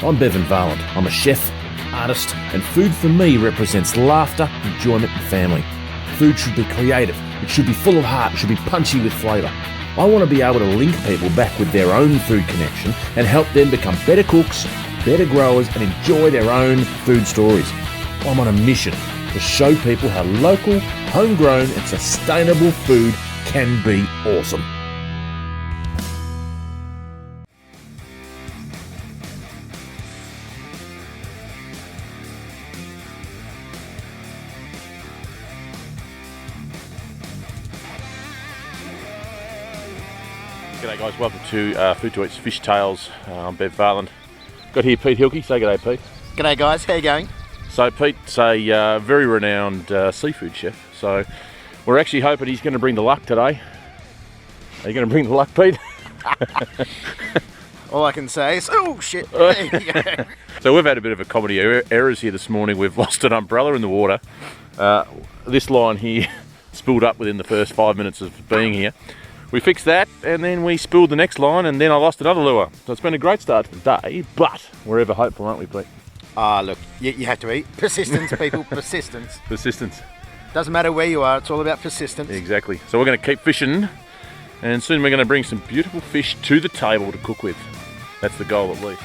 I'm Bevan Varland. I'm a chef, artist, and food for me represents laughter, enjoyment and family. Food should be creative, it should be full of heart, it should be punchy with flavour. I want to be able to link people back with their own food connection and help them become better cooks, better growers and enjoy their own food stories. I'm on a mission to show people how local, homegrown and sustainable food can be awesome. G'day guys, welcome to Food to Eat's Fish Tales. I'm Bev Varland. Got here Pete Hilke. Say g'day, Pete. G'day guys, how you going? So Pete's a very renowned seafood chef, so we're actually hoping he's going to bring the luck today. Are you going to bring the luck, Pete? All I can say is, oh shit. So we've had a bit of a comedy errors here this morning. We've lost an umbrella in the water. This line here spilled up within the first 5 minutes of being here. We fixed that and then we spilled the next line and then I lost another lure. So it's been a great start to the day, but we're ever hopeful, aren't we, Pete? Look, you have to eat. Persistence, people, persistence. Persistence. Doesn't matter where you are, it's all about persistence. Exactly. So we're going to keep fishing and soon we're going to bring some beautiful fish to the table to cook with. That's the goal at least.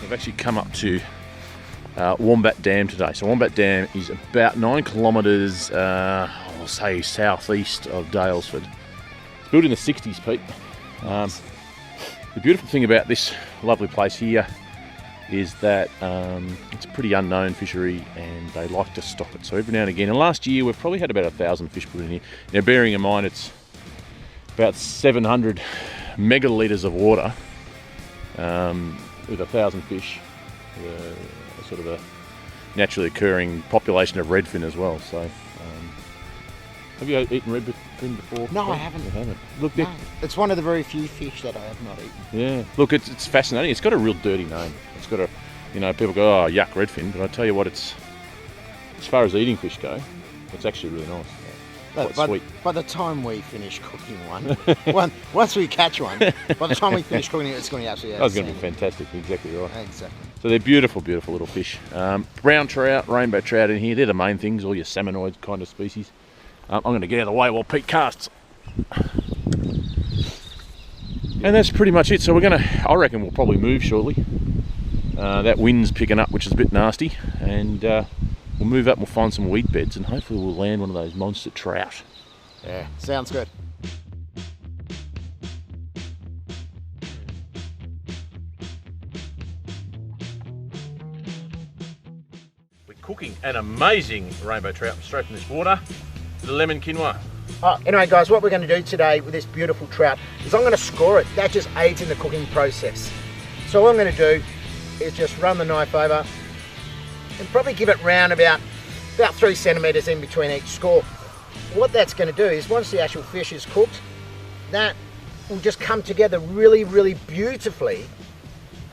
We've actually come up to Wombat Dam today. So Wombat Dam is about 9 kilometres, I'll say southeast of Daylesford. It's built in the 60s, Pete. The beautiful thing about this lovely place here is that it's a pretty unknown fishery and they like to stock it. So every now and again, and last year we've probably had about 1,000 fish put in here. Now bearing in mind it's about 700 megalitres of water, with 1,000 fish, sort of a naturally occurring population of redfin as well. So, have you eaten redfin before? No, I haven't. You haven't. Look, no. It's one of the very few fish that I have not eaten. Yeah, look, it's fascinating. It's got a real dirty name. It's got a, people go, oh, yuck, redfin, but I tell you what, it's as far as eating fish go, it's actually really nice. Quite sweet. By the time we finish cooking once we catch one, by the time we finish cooking it, it's going to be absolutely outstanding. That's going to be fantastic, exactly right. Exactly. So they're beautiful, beautiful little fish. Brown trout, rainbow trout in here, they're the main things, all your salmonoid kind of species. I'm going to get out of the way while Pete casts. And that's pretty much it. So I reckon we'll probably move shortly. That wind's picking up, which is a bit nasty. And we'll move up and we'll find some weed beds and hopefully we'll land one of those monster trout. Yeah, sounds good. We're cooking an amazing rainbow trout straight from this water, the lemon quinoa. Anyway guys, what we're going to do today with this beautiful trout is I'm going to score it. That just aids in the cooking process. So what I'm going to do is just run the knife over and probably give it round about 3 centimetres in between each score. What that's going to do is once the actual fish is cooked, that will just come together really, really beautifully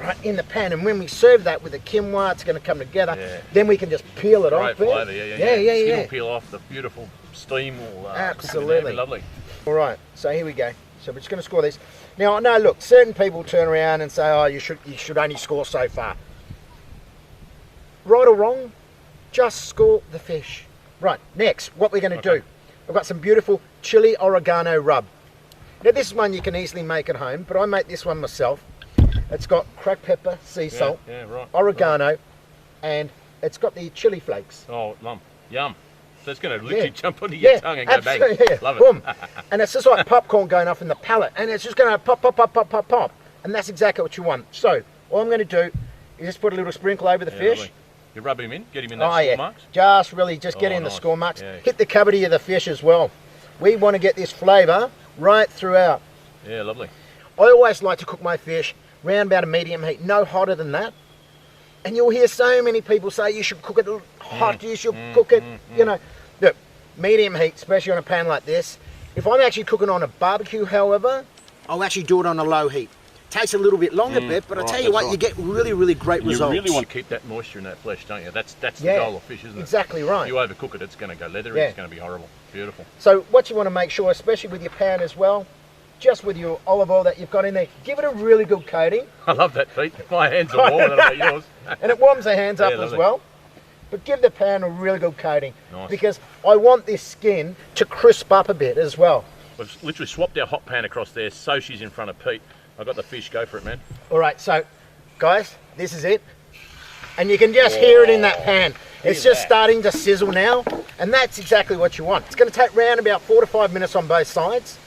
right in the pan. And when we serve that with the quinoa, it's going to come together. Yeah. Then we can just peel it off. Flavour, yeah. Skin will peel off, the beautiful steam will absolutely lovely. All right, so here we go. So we're just going to score this. Now, I know, look, certain people turn around and say, oh, you should only score so far. Right or wrong, just score the fish. Right, next, what we're going to do, I've got some beautiful chili oregano rub. Now, this is one you can easily make at home, but I make this one myself. It's got cracked pepper, sea salt, oregano, and it's got the chili flakes. Oh, yum. So it's going to literally jump onto your tongue and go bang. Yeah. Love it. Boom. And it's just like popcorn going off in the palate, and it's just going to pop, pop, pop, pop, pop, pop. And that's exactly what you want. So, all I'm going to do is just put a little sprinkle over the fish. Lovely. You rub him in, get him in that score marks? Just get in the score marks. Yeah. Hit the cavity of the fish as well. We want to get this flavour right throughout. Yeah, lovely. I always like to cook my fish round about a medium heat, no hotter than that. And you'll hear so many people say you should cook it hot, you should cook it, Look, medium heat, especially on a pan like this. If I'm actually cooking on a barbecue, however, I'll actually do it on a low heat. takes a little bit longer, Bev, but I right, tell you that's what, right. you get really, really great You results. really want to keep that moisture in that flesh, don't you? That's the Yeah, goal of fish, isn't it? exactly right. If you overcook it, it's going to go leathery. Yeah. It's going to be horrible. Beautiful. So what you want to make sure, especially with your pan as well, just with your olive oil that you've got in there, give it a really good coating. I love that, Pete. My hands are warm. I don't know about yours. And it warms the hands up Yeah, as lovely. well. But give the pan a really good coating. Nice. Because I want this skin to crisp up a bit as well. We've literally swapped our hot pan across there. So she's in front of Pete. I got the fish. Go for it, man. All right, so guys, this is it. And you can just hear it in that pan. It's just starting to sizzle now, and that's exactly what you want. It's going to take around about 4 to 5 minutes on both sides.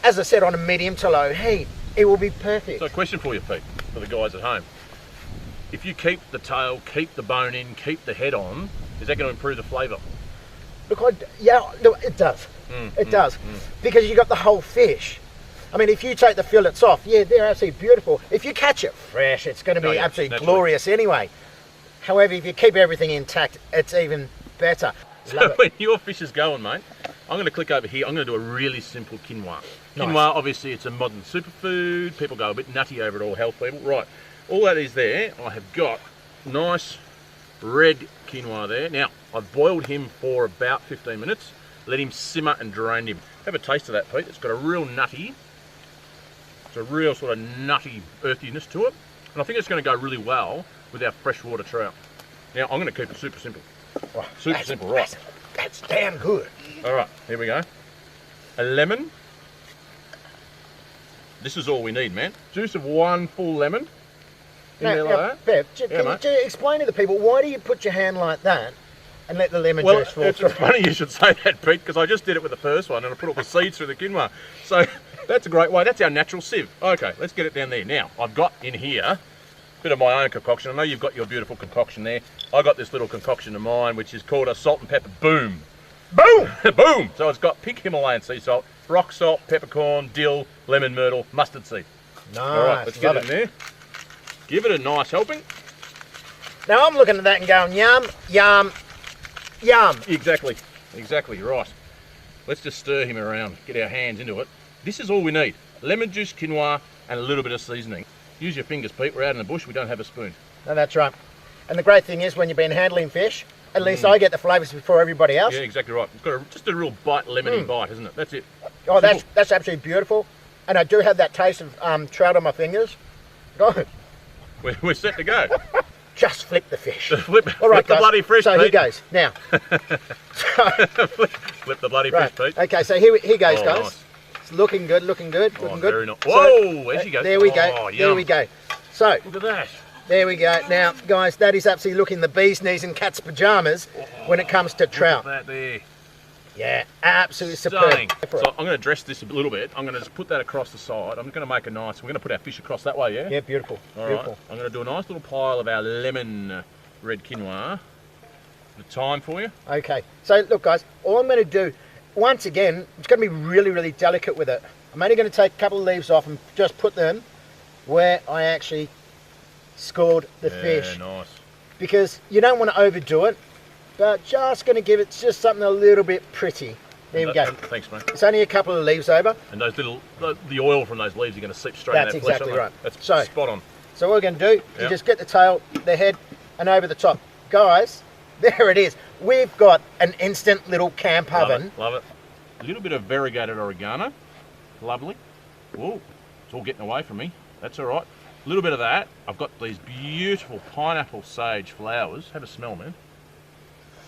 As I said, on a medium to low heat. It will be perfect. So a question for you, Pete, for the guys at home. If you keep the tail, keep the bone in, keep the head on, is that going to improve the flavour? Look, it does. It does. Because you got the whole fish. I mean, if you take the fillets off, yeah, they're absolutely beautiful. If you catch it fresh, it's going to be Oh, yeah, absolutely naturally. glorious anyway. However, if you keep everything intact, it's even better. So Love it. when your fish is going, mate, I'm going to click over here. I'm going to do a really simple quinoa. Quinoa, obviously, it's a modern superfood. People go a bit nutty over it, all health people. Right, all that is there. I have got nice red quinoa there. Now, I've boiled him for about 15 minutes. Let him simmer and drain him. Have a taste of that, Pete. It's got a real nutty, it's a real sort of nutty earthiness to it. And I think it's going to go really well with our freshwater trout. Now, I'm going to keep it super simple. Super simple, right. That's damn good. All right, here we go. A lemon. This is all we need, man. Juice of 1 full lemon. In there like that. Bev, Yeah, mate. can you explain to the people, why do you put your hand like that and let the lemon Well, juice fall it's through? funny you should say that, Pete, because I just did it with the first one and I put all the seeds through the quinoa. So that's a great way. That's our natural sieve. Okay, let's get it down there. Now, I've got in here a bit of my own concoction. I know you've got your beautiful concoction there. I got this little concoction of mine, which is called a salt and pepper boom. Boom! Boom! So it's got pink Himalayan sea salt, rock salt, peppercorn, dill, lemon myrtle, mustard seed. Nice. All right, let's get love it in there. Give it a nice helping. Now I'm looking at that and going, yum, yum, yum. Exactly, right. Let's just stir him around, get our hands into it. This is all we need. Lemon juice, quinoa, and a little bit of seasoning. Use your fingers, Pete. We're out in the bush. We don't have a spoon. No, that's right. And the great thing is, when you've been handling fish, at least I get the flavours before everybody else. Yeah, exactly right. It's got just a real bite, lemony bite, isn't it? That's it. Oh, that's absolutely beautiful. And I do have that taste of trout on my fingers. Oh, We're set to go. just flip the fish. Flip All right, the guys. bloody fish, So Pete. here goes. Now. Flip the bloody Right. fish, Pete. Okay, so here goes, Oh, guys. nice. It's looking good, looking good, Oh, looking good. very nice. So, Whoa, there she goes. There we go. Oh, there yum. we go. So, Look at that. there we go. Now, guys, that is absolutely looking the bee's knees in cat's pajamas when it comes to trout. Look at that there. Yeah, absolutely Stunning. superb. So I'm going to dress this a little bit. I'm going to just put that across the side. I'm going to make a nice, we're going to put our fish across that way, yeah? Yeah, beautiful. All right. beautiful. I'm going to do a nice little pile of our lemon red quinoa. The thyme for you. Okay, so look, guys, all I'm going to do, once again, it's going to be really, really delicate with it. I'm only going to take a couple of leaves off and just put them where I actually scored the fish. Nice. Because you don't want to overdo it, but just going to give it just something a little bit pretty. There we go. Thanks, mate. It's only a couple of leaves over. And those little, the oil from those leaves are going to seep straight That's in that flesh. exactly aren't they? right. That's So- spot on. So what we're going to do, you Yep. just get the tail, the head, and over the top. Guys, there it is. We've got an instant little camp oven. Love it. A little bit of variegated oregano. Lovely. Whoa, it's all getting away from me. That's all right. A little bit of that. I've got these beautiful pineapple sage flowers. Have a smell, man.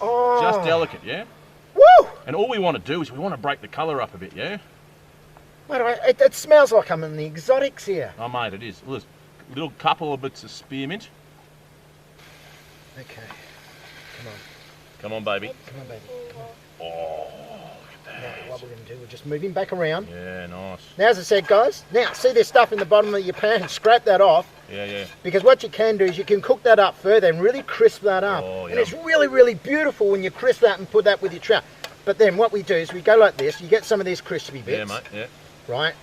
Oh, Just delicate, yeah? woo! And all we want to do is we want to break the colour up a bit, yeah? Wait, it smells like I'm in the exotics here. Oh, mate, it is. Look, a little couple of bits of spearmint. Okay, Come on, baby. come on, baby. Come on. Oh, Now, what we're going to do, we're just moving back around. yeah, nice. Now, as I said, guys, now see this stuff in the bottom of your pan, scrape that off. Yeah. Because what you can do is you can cook that up further and really crisp that up. Oh, and it's really, really beautiful when you crisp that and put that with your trout. But then what we do is we go like this, you get some of these crispy bits, Yeah, mate, yeah. right?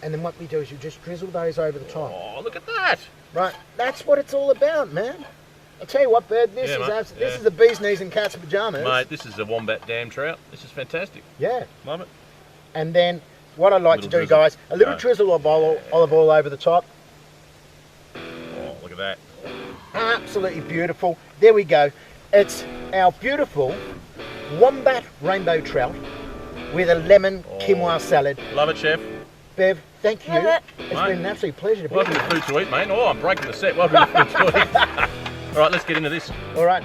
And then what we do is you just drizzle those over the top, Oh, look at that. right? That's what it's all about, man. I'll tell you what, Bird, this Yeah, is mate, this yeah. is the bee's knees in cat's pajamas. Mate, this is a wombat dam trout. This is fantastic. Yeah. Love it. And then what I like to do, drizzle. guys, a little Go. drizzle of olive oil over the top. Oh, look at that. Absolutely beautiful. There we go. It's our beautiful wombat rainbow trout with a lemon quinoa salad. Love it, Chef. Bev, thank you. Love it. It's Mate. been an absolute pleasure to be Welcome here. to Food to Eat, mate. Oh, I'm breaking the set. Welcome to Food to Eat. All right, let's get into this. All right.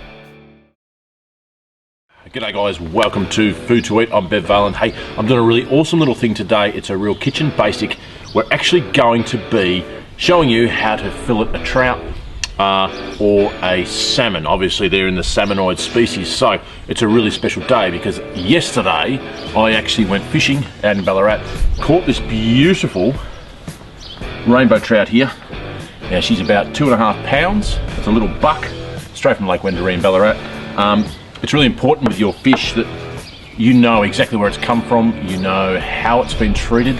G'day guys, welcome to Food to Eat. I'm Bev Valen. Hey, I'm doing a really awesome little thing today. It's a real kitchen basic. We're actually going to be showing you how to fillet a trout or a salmon. Obviously they're in the salmonoid species, so it's a really special day because yesterday I actually went fishing out in Ballarat, caught this beautiful rainbow trout here. Now she's about 2.5 pounds. It's a little buck, straight from Lake Wendouree in Ballarat. It's really important with your fish that you know exactly where it's come from, you know how it's been treated,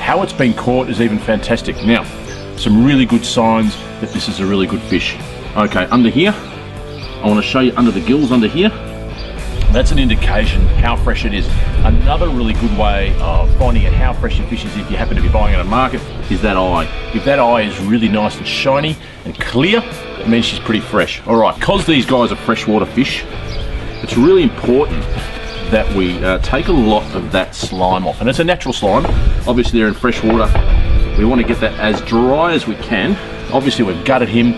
how it's been caught is even fantastic. Now, some really good signs that this is a really good fish. Okay, under here, I want to show you under the gills under here. That's an indication how fresh it is. Another really good way of finding out how fresh your fish is if you happen to be buying at a market is that eye. If that eye is really nice and shiny and clear, it means she's pretty fresh. All right, because these guys are freshwater fish, it's really important that we take a lot of that slime off. And it's a natural slime. Obviously they're in fresh water. We want to get that as dry as we can. Obviously we've gutted him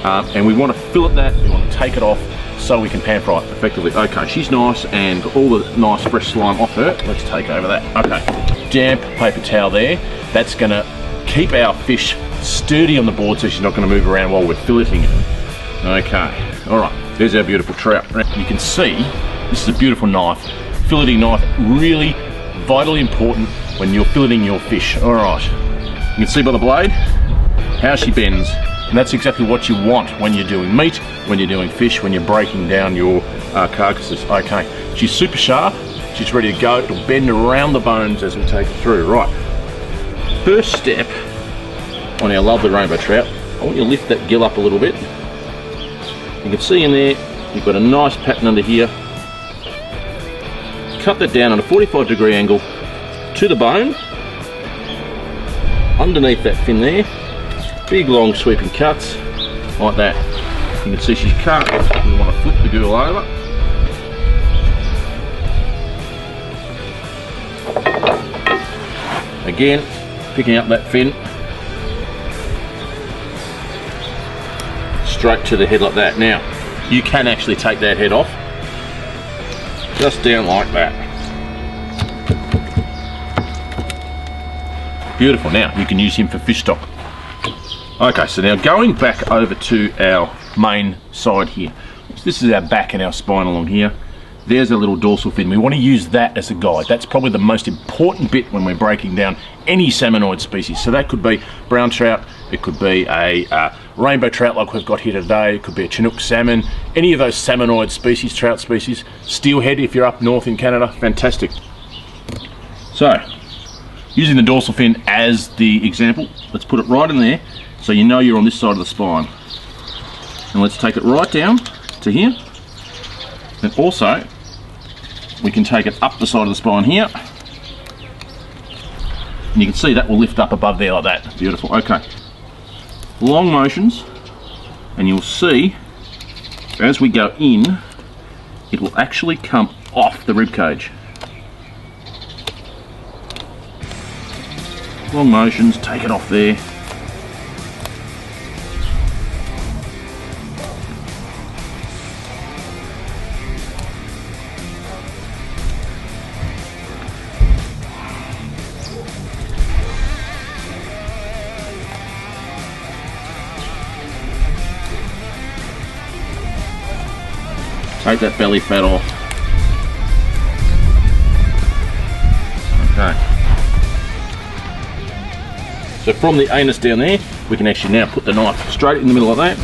and we want to fillet that. We want to take it off so we can pan fry it effectively. Okay, she's nice and all the nice fresh slime off her. Let's take over that. Okay, damp paper towel there. That's going to keep our fish sturdy on the board so she's not going to move around while we're filleting it. Okay, all right. There's our beautiful trout. You can see this is a beautiful knife. Filleting knife, really vitally important when you're filleting your fish. All right, you can see by the blade how she bends. And that's exactly what you want when you're doing meat, when you're doing fish, when you're breaking down your carcasses. Okay, she's super sharp. She's ready to go. It'll bend around the bones as we take it through. Right, first step on our lovely rainbow trout, I want you to lift that gill up a little bit. You can see in there, you've got a nice pattern under here. Cut that down at a 45-degree angle to the bone. Underneath that fin there, big long sweeping cuts, like that. You can see she's cut. We want to flip the gill over. Again, picking up that fin. Straight to the head like that. Now, you can actually take that head off, just down like that. Beautiful. Now, you can use him for fish stock. Okay, so now going back over to our main side here. So this is our back and our spine along here. There's a little dorsal fin. We want to use that as a guide. That's probably the most important bit when we're breaking down any salmonoid species. So that could be brown trout, it could be a rainbow trout like we've got here today, it could be a Chinook salmon, any of those salmonoid species, trout species. Steelhead if you're up north in Canada, fantastic. So, using the dorsal fin as the example, let's put it right in there so you know you're on this side of the spine. And let's take it right down to here. And also, we can take it up the side of the spine here. And you can see that will lift up above there like that. Beautiful. Okay. Long motions, and you'll see as we go in, it will actually come off the rib cage. Long motions, take it off there. Take that belly fat off. Okay. So from the anus down there, we can actually now put the knife straight in the middle of that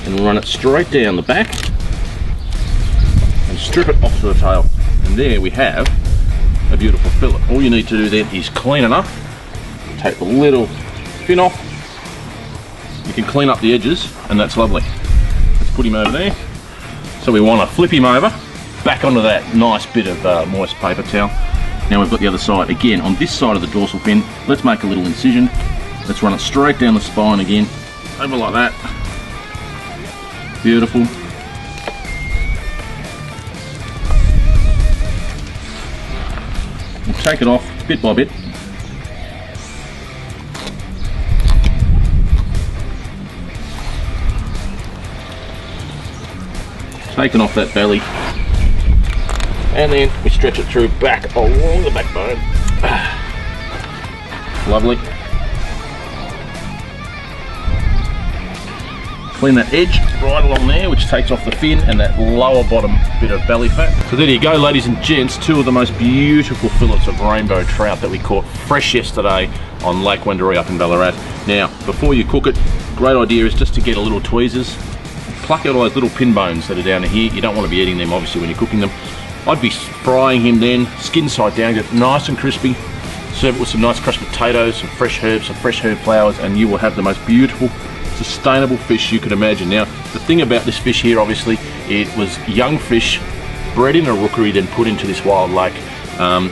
and run it straight down the back and strip it off to the tail. And there we have a beautiful fillet. All you need to do then is clean it up, take the little fin off. You can clean up the edges and that's lovely. Let's put him over there. So we want to flip him over, back onto that nice bit of moist paper towel. Now we've got the other side. Again, on this side of the dorsal fin, let's make a little incision. Let's run it straight down the spine again. Over like that. Beautiful. We'll take it off bit by bit. Taking off that belly, and then we stretch it through back along the backbone. Lovely. Clean that edge right along there, which takes off the fin and that lower bottom bit of belly fat. So there you go, ladies and gents, two of the most beautiful fillets of rainbow trout that we caught fresh yesterday on Lake Wendouree up in Ballarat. Now, before you cook it, great idea is just to get a little tweezers, pluck out all those little pin bones that are down here. You don't want to be eating them obviously when you're cooking them. I'd be frying him then, skin side down, get it nice and crispy. Serve it with some nice crushed potatoes, some fresh herbs, some fresh herb flowers, and you will have the most beautiful, sustainable fish you could imagine. Now, the thing about this fish here, obviously, it was young fish bred in a rookery, then put into this wild lake.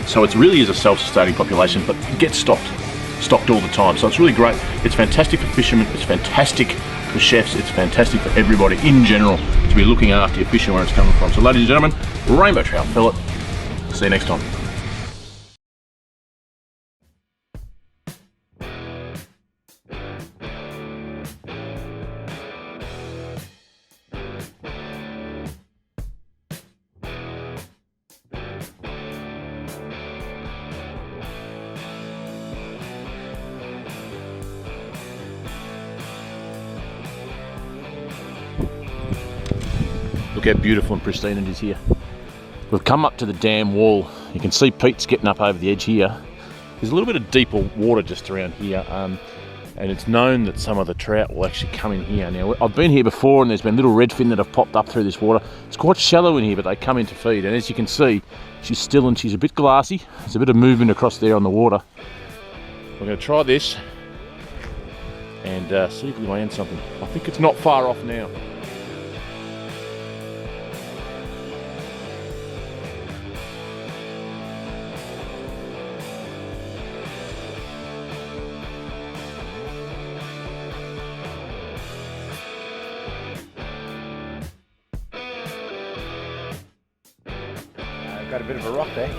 So it really is a self-sustaining population, but it gets stocked all the time. So it's really great. It's fantastic for fishermen, it's fantastic for chefs, it's fantastic for everybody in general to be looking after your fish and where it's coming from. So ladies and gentlemen, rainbow trout fillet. See you next time. Look how beautiful and pristine it is here. We've come up to the dam wall. You can see Pete's getting up over the edge here. There's a little bit of deeper water just around here, and it's known that some of the trout will actually come in here. Now, I've been here before and there's been little redfin that have popped up through this water. It's quite shallow in here, but they come in to feed, and as you can see, she's still, and she's a bit glassy. There's a bit of movement across there on the water. We're going to try this and see if we land something. I think it's not far off now. Got a bit of a rock there.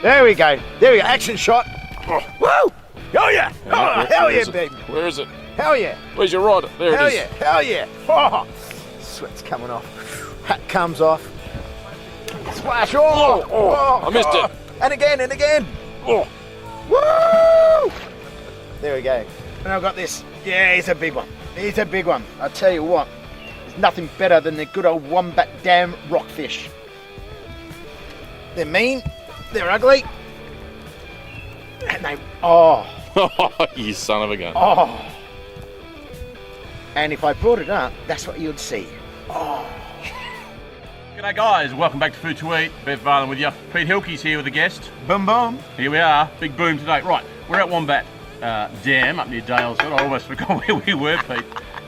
There we go. There we go. Action shot. Oh, woo! Oh yeah! Oh, hell yeah, baby. Where is it? Hell yeah! Where's your rod? There Hell it is. yeah! Hell yeah! Oh, sweat's coming off. Hat comes off. Splash! Oh! I missed it. And again and again. Oh. Woo! There we go. And I've got this. Yeah, he's a big one. He's a big one. I tell you what. Nothing better than the good old Wombat Dam rockfish. They're mean, they're ugly, and they, oh. You son of a gun. Oh. And if I brought it up, that's what you'd see. Oh. G'day guys, welcome back to Food to Eat. Bev Varlan with you. Pete Hilkey's here with a guest. Boom boom. Here we are, big boom today. Right, we're at Wombat Dam up near Dalesford. I almost forgot where we were, Pete.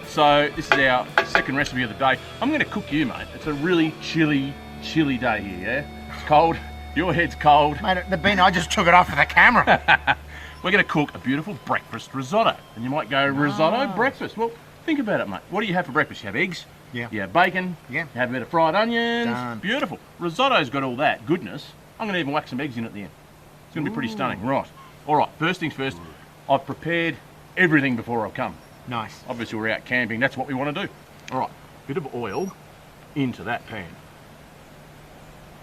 So this is our second recipe of the day. I'm going to cook you, mate. It's a really chilly day here, yeah? It's cold. Your head's cold. Mate, the bean, I just took it off of the camera. We're going to cook a beautiful breakfast risotto. And you might go, risotto breakfast? Well, think about it, mate. What do you have for breakfast? You have eggs. Yeah. You have bacon. Yeah. You have a bit of fried onions. Done. Beautiful. Risotto's got all that goodness. I'm going to even whack some eggs in at the end. It's going to be pretty stunning. Right. All right, first things first. I've prepared everything before I come. Nice. Obviously we're out camping, that's what we want to do. All right, bit of oil into that pan.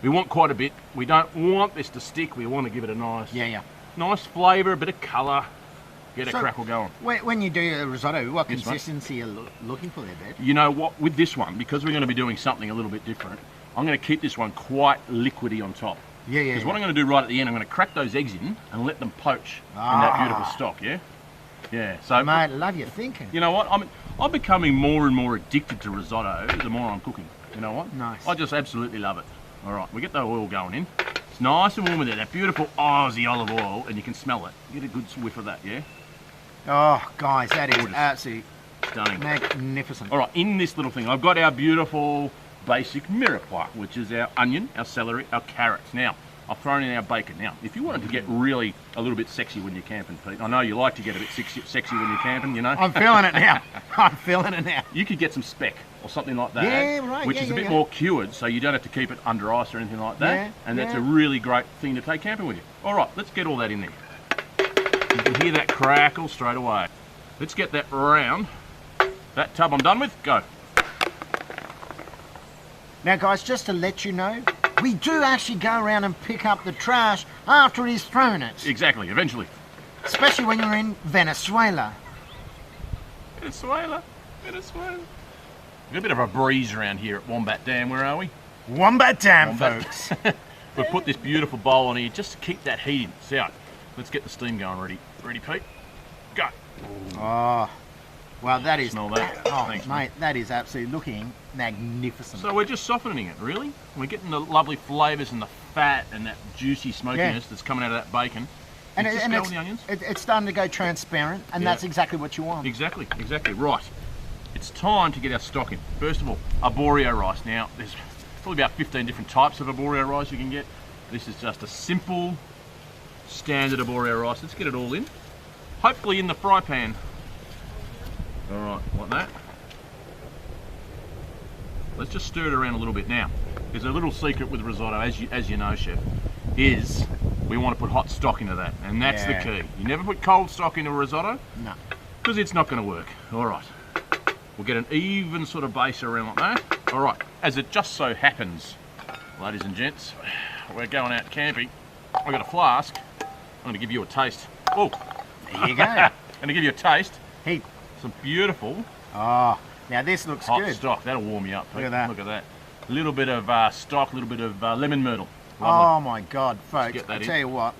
We want quite a bit. We don't want this to stick, we want to give it a nice nice flavour, a bit of colour, get a crackle going. When you do a risotto, what Yes, consistency are you looking for there, Dad? You know what, with this one, because we're going to be doing something a little bit different, I'm going to keep this one quite liquidy on top. Yeah. Because what I'm going to do right at the end, I'm going to crack those eggs in and let them poach in that beautiful stock, yeah? Yeah, so Mate, I love your thinking. you know what? I'm becoming more and more addicted to risotto the more I'm cooking. You know what? Nice. I just absolutely love it. All right, we get the oil going in. It's nice and warm with it. That beautiful Aussie olive oil, and you can smell it. You get a good whiff of that, yeah? Oh, guys, that is Gorgeous. absolutely Stunning. magnificent. All right, in this little thing, I've got our beautiful basic mirepoix, which is our onion, our celery, our carrots. Now, I've thrown in our bacon. Now, if you wanted to get really a little bit sexy when you're camping, Pete, I know you like to get a bit sexy when you're camping, you know. I'm feeling it now. I'm feeling it now. You could get some speck or something like that, Yeah, right, which yeah, is a yeah, bit yeah. more cured, so you don't have to keep it under ice or anything like that. Yeah, and that's yeah. a really great thing to take camping with you. All right, let's get all that in there. You can hear that crackle straight away. Let's get that round. That tub I'm done with, go. Now, guys, just to let you know, we do actually go around and pick up the trash after he's thrown it. Exactly, eventually. Especially when you're in Venezuela. Venezuela. We've got a bit of a breeze around here at Wombat Dam. Where are we? Wombat Dam, Wombat. folks. We've put this beautiful bowl on here just to keep that heat in. See how? Let's get the steam going. Ready, Pete? Go. Oh, well, that is... Smell that. Oh, Thanks, mate, that is absolutely looking magnificent. So we're just softening it, really. We're getting the lovely flavours and the fat and that juicy smokiness that's coming out of that bacon. and Just and go it's, with the onions. it's starting to go transparent, and Yeah. that's exactly what you want. Exactly. Right. It's time to get our stock in. First of all, arborio rice. Now, there's probably about 15 different types of arborio rice you can get. This is just a simple, standard arborio rice. Let's get it all in. Hopefully in the fry pan. All right, like that. Let's just stir it around a little bit. Now, there's a little secret with risotto, as you know, chef, is we want to put hot stock into that, and that's the Yeah. key. You never put cold stock into a risotto, No. because it's not going to work. All right. We'll get an even sort of base around like that. All right. As it just so happens, ladies and gents, we're going out camping. I've got a flask. I'm going to give you a taste. Oh, There you go. I'm going to give you a taste. Heat. Some beautiful Oh, now this looks hot good. stock. That'll warm you up, Pete. Look at that. Look at that. A little bit of stock, a little bit of lemon myrtle. Oh Lovely. my God, folks! get that I in. tell you what,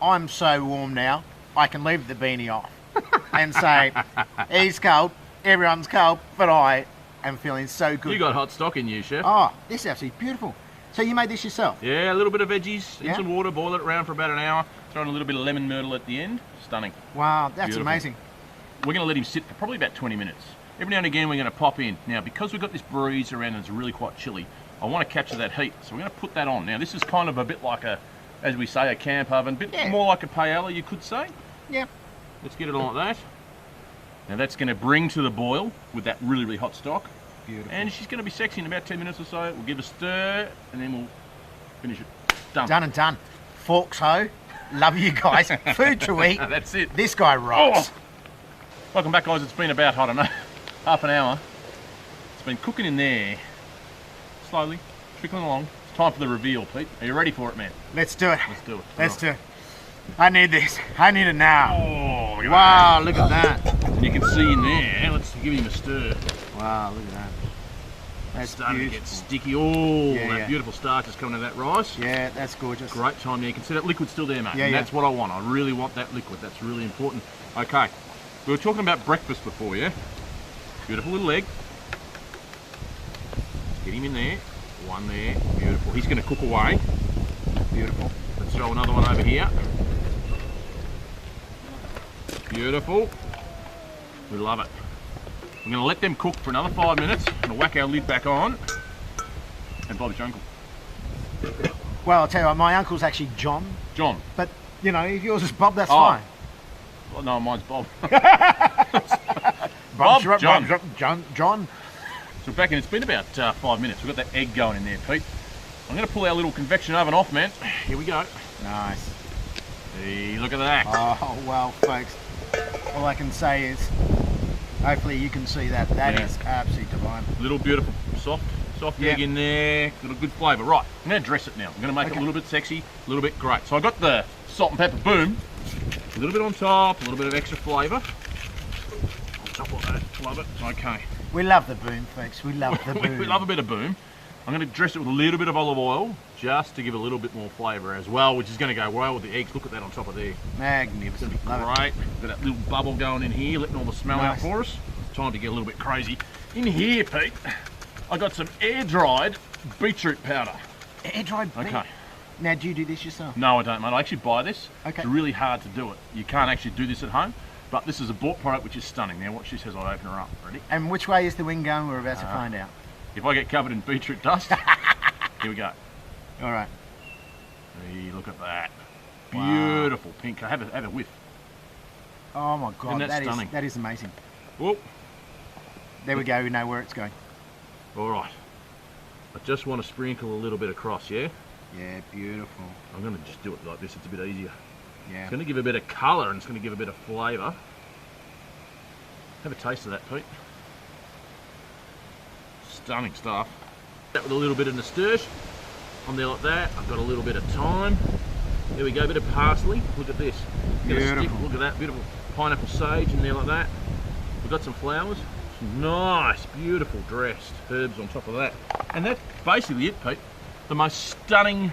I'm so warm now. I can leave the beanie off and say, "He's cold. Everyone's cold, but I am feeling so good." You got hot stock in you, chef. Oh, this is absolutely beautiful. So you made this yourself? Yeah, a little bit of veggies in Yeah. some water, boil it around for about an hour, throw in a little bit of lemon myrtle at the end. Stunning. Wow, that's Beautiful. amazing. We're going to let him sit for probably about 20 minutes. Every now and again we're going to pop in. Now, because we've got this breeze around and it's really quite chilly, I want to capture that heat. So we're going to put that on. Now, this is kind of a bit like a, as we say, a camp oven, a bit Yeah. more like a paella, you could say. Yep. Let's get it on like that. Now, that's going to bring to the boil with that really, really hot stock. Beautiful. And she's going to be sexy in about 10 minutes or so. We'll give a stir and then we'll finish it. Done. Done and done. Forks ho. Love you guys. Food to eat. That's it. This guy rocks. Welcome back, guys. It's been about, I don't know, half an hour. It's been cooking in there, slowly, trickling along. It's time for the reveal, Pete. Are you ready for it, man? Let's do it. Let's do it. Let's do it. I need this. I need it now. Oh, look at Wow, look at that. that. And you can see in there. Let's give him a stir. Wow, look at that. That's Starting to get beautiful. sticky. Oh, Yeah, that yeah. beautiful starch is coming out of that rice. Yeah, that's gorgeous. Great time there. You can see that liquid still there, mate. Yeah, and yeah. that's what I want. I really want that liquid. That's really important. Okay. We were talking about breakfast before, yeah? Beautiful little egg. Get him in there. One there. Beautiful. He's going to cook away. Beautiful. Let's throw another one over here. Beautiful. We love it. We're going to let them cook for another 5 minutes. We're going to whack our lid back on. And Bob's your uncle. Well, I'll tell you what, my uncle's actually John, John. but, you know, if yours is Bob, that's Oh. fine. Oh, no, mine's Bob. Bob's Bob, John. John. So back in, it's been about 5 minutes. We've got that egg going in there, Pete. I'm going to pull our little convection oven off, man. Here we go. Nice. Hey, look at that. Oh, well, folks, all I can say is, hopefully you can see that. That Yeah. is absolutely divine. Little beautiful soft Yeah. egg in there. Got a good flavour. Right, I'm going to dress it now. I'm going to make it Okay. a little bit sexy, a little bit great. So I got the salt and pepper boom. A little bit on top, a little bit of extra flavour. On top of that, love it. Okay. We love the boom, folks. We love the boom. We love a bit of boom. I'm going to dress it with a little bit of olive oil, just to give it a little bit more flavour as well, which is going to go well with the eggs. Look at that on top of there. Magnificent. Love it. Great. Got that little bubble going in here, letting all the smell out Nice. for us. Time to get a little bit crazy. In here, Pete, I got some air-dried beetroot powder. Air-dried beef. Okay. Now, do you do this yourself? No, I don't, mate. I actually buy this. Okay. It's really hard to do it. You can't actually do this at home, but this is a bought product which is stunning. Now, watch this as I open her up. Ready? And which way is the wind going? We're about to find out. If I get covered in beetroot dust, here we go. All right. Hey, look at that. Wow. Beautiful pink. Have a whiff. Oh my God, Isn't that stunning? that is amazing. Whoop. There we go, we know where it's going. All right. I just want to sprinkle a little bit across, yeah? Yeah, beautiful. I'm going to just do it like this. It's a bit easier. Yeah. It's going to give a bit of colour and it's going to give a bit of flavour. Have a taste of that, Pete. Stunning stuff. That with a little bit of nasturtium on there like that. I've got a little bit of thyme. There we go, a bit of parsley. Look at this. Beautiful. Look at that, beautiful pineapple sage in there like that. We've got some flowers. Some nice, beautiful dressed herbs on top of that. And that's basically it, Pete. The most stunning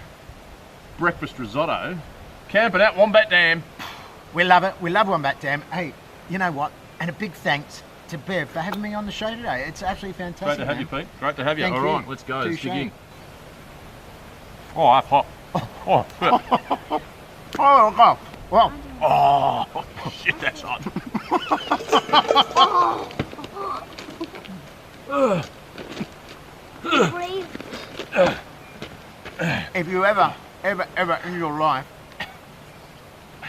breakfast risotto. Camping at Wombat Dam. We love it. We love Wombat Dam. Hey, you know what? And a big thanks to Bev for having me on the show today. It's absolutely fantastic. Great to have you, Pete. Great to have you. Thank All you. right, let's go. Let's dig Touche. in. Oh, that's hot. Oh, shit. Oh, well, Oh, shit, that's hot. Breathe. if you ever in your life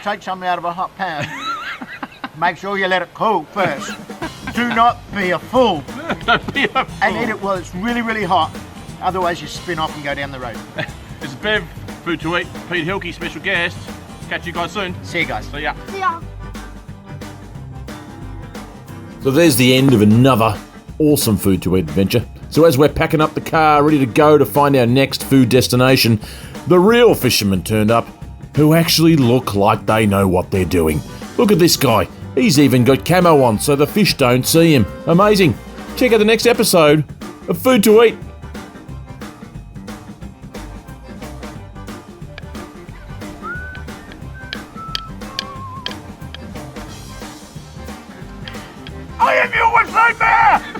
take something out of a hot pan, make sure you let it cool first. Do not be a fool and eat it while it's really, really hot. Otherwise you spin off and go down the road. This is Bev, Food to Eat, Pete Hilke, special guest. Catch you guys soon. See you guys. See ya. See ya. So there's the end of another awesome Food to Eat adventure. So as we're packing up the car, ready to go to find our next food destination, the real fishermen turned up, who actually look like they know what they're doing. Look at this guy. He's even got camo on so the fish don't see him. Amazing. Check out the next episode of Food to Eat. I am your website bear!